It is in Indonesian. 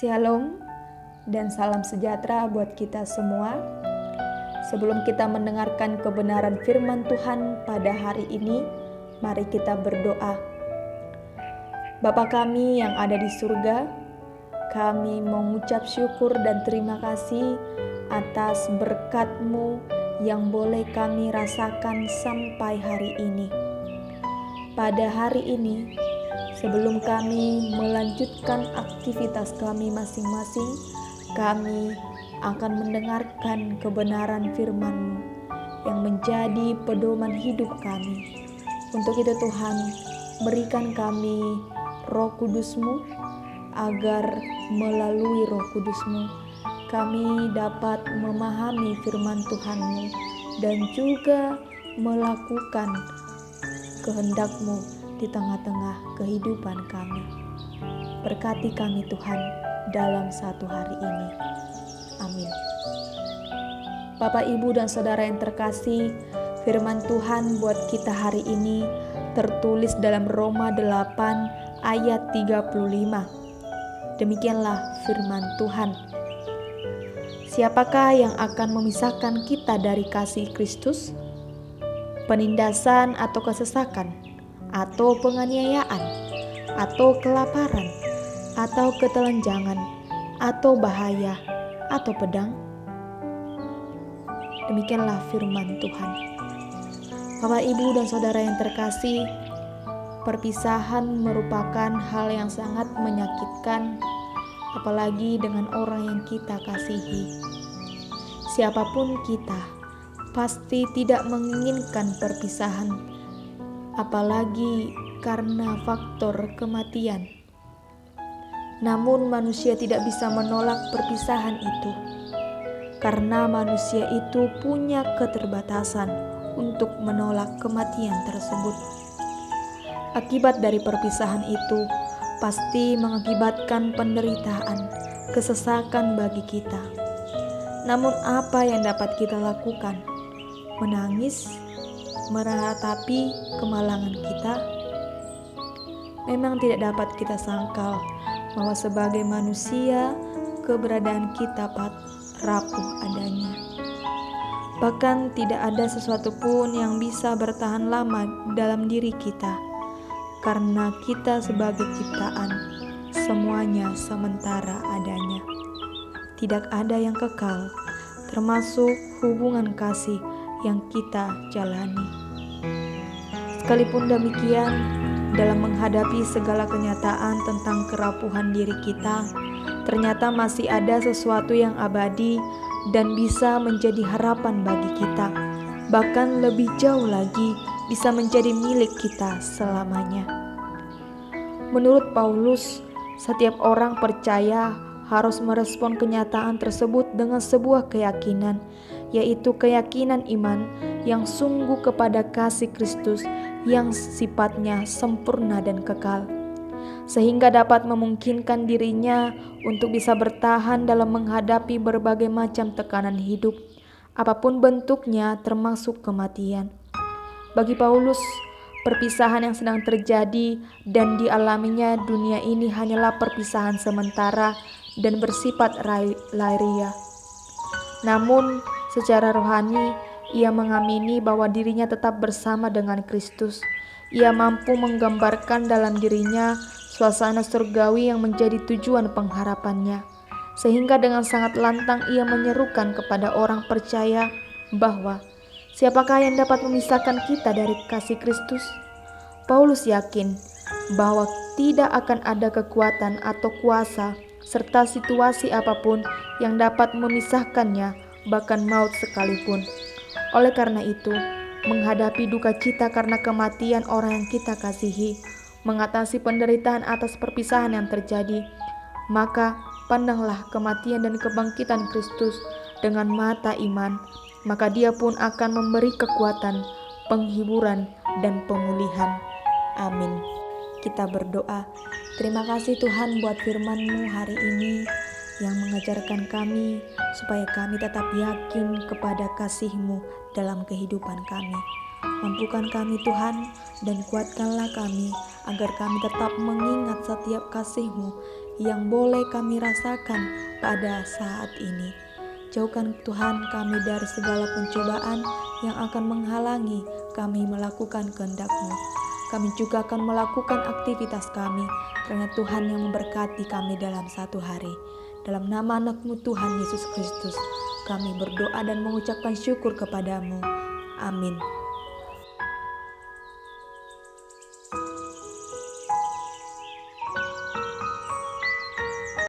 Shalom dan salam sejahtera buat kita semua. Sebelum kita mendengarkan kebenaran firman Tuhan pada hari ini, mari kita berdoa. Bapa kami yang ada di surga, kami mengucap syukur dan terima kasih atas berkat-Mu yang boleh kami rasakan sampai hari ini. Pada hari ini, sebelum kami melanjutkan aktivitas kami masing-masing, kami akan mendengarkan kebenaran firman-Mu yang menjadi pedoman hidup kami. Untuk itu Tuhan, berikan kami Roh Kudus-Mu, agar melalui Roh Kudus-Mu kami dapat memahami firman Tuhan-Mu dan juga melakukan kehendak-Mu di tengah-tengah kehidupan kami. Berkati kami Tuhan dalam satu hari ini. Amin. Bapak, Ibu, dan Saudara yang terkasih, firman Tuhan buat kita hari ini tertulis dalam Roma 8 ayat 35. Demikianlah firman Tuhan. Siapakah yang akan memisahkan kita dari kasih Kristus? Penindasan atau kesesakan, atau penganiayaan, atau kelaparan, atau ketelanjangan, atau bahaya, atau pedang? Demikianlah firman Tuhan. Bapak, Ibu, dan Saudara yang terkasih, perpisahan merupakan hal yang sangat menyakitkan, apalagi dengan orang yang kita kasihi. Siapapun kita pasti tidak menginginkan perpisahan, apalagi karena faktor kematian. Namun manusia tidak bisa menolak perpisahan itu, karena manusia itu punya keterbatasan untuk menolak kematian tersebut. Akibat dari perpisahan itu pasti mengakibatkan penderitaan, kesesakan bagi kita. Namun apa yang dapat kita lakukan? Menangis, meratapi kemalangan kita? Memang tidak dapat kita sangkal bahwa sebagai manusia keberadaan kita rapuh adanya. Bahkan tidak ada sesuatu pun yang bisa bertahan lama dalam diri kita, karena kita sebagai ciptaan semuanya sementara adanya. Tidak ada yang kekal, termasuk hubungan kasih yang kita jalani. Sekalipun demikian, dalam menghadapi segala kenyataan tentang kerapuhan diri kita, ternyata masih ada sesuatu yang abadi dan bisa menjadi harapan bagi kita. Bahkan lebih jauh lagi, bisa menjadi milik kita selamanya. Menurut Paulus, setiap orang percaya harus merespon kenyataan tersebut dengan sebuah keyakinan, yaitu keyakinan iman yang sungguh kepada kasih Kristus yang sifatnya sempurna dan kekal, sehingga dapat memungkinkan dirinya untuk bisa bertahan dalam menghadapi berbagai macam tekanan hidup, apapun bentuknya termasuk kematian. Bagi Paulus, perpisahan yang sedang terjadi dan dialaminya dunia ini hanyalah perpisahan sementara dan bersifat lahiriah. Namun, secara rohani, ia mengamini bahwa dirinya tetap bersama dengan Kristus. Ia mampu menggambarkan dalam dirinya suasana surgawi yang menjadi tujuan pengharapannya, sehingga dengan sangat lantang ia menyerukan kepada orang percaya bahwa siapakah yang dapat memisahkan kita dari kasih Kristus? Paulus yakin bahwa tidak akan ada kekuatan atau kuasa serta situasi apapun yang dapat memisahkannya, bahkan maut sekalipun. Oleh karena itu, menghadapi duka cita karena kematian orang yang kita kasihi, mengatasi penderitaan atas perpisahan yang terjadi, maka pandanglah kematian dan kebangkitan Kristus dengan mata iman, maka Dia pun akan memberi kekuatan, penghiburan, dan pemulihan. Amin. Kita berdoa. Terima kasih Tuhan buat firman-Mu hari ini yang mengajarkan kami supaya kami tetap yakin kepada kasih-Mu dalam kehidupan kami. Mampukan kami Tuhan dan kuatkanlah kami agar kami tetap mengingat setiap kasih-Mu yang boleh kami rasakan pada saat ini. Jauhkan Tuhan kami dari segala pencobaan yang akan menghalangi kami melakukan kehendak-Mu. Kami juga akan melakukan aktivitas kami, karena Tuhan yang memberkati kami dalam satu hari. Dalam nama anak-Mu Tuhan Yesus Kristus, kami berdoa dan mengucapkan syukur kepadamu. Amin.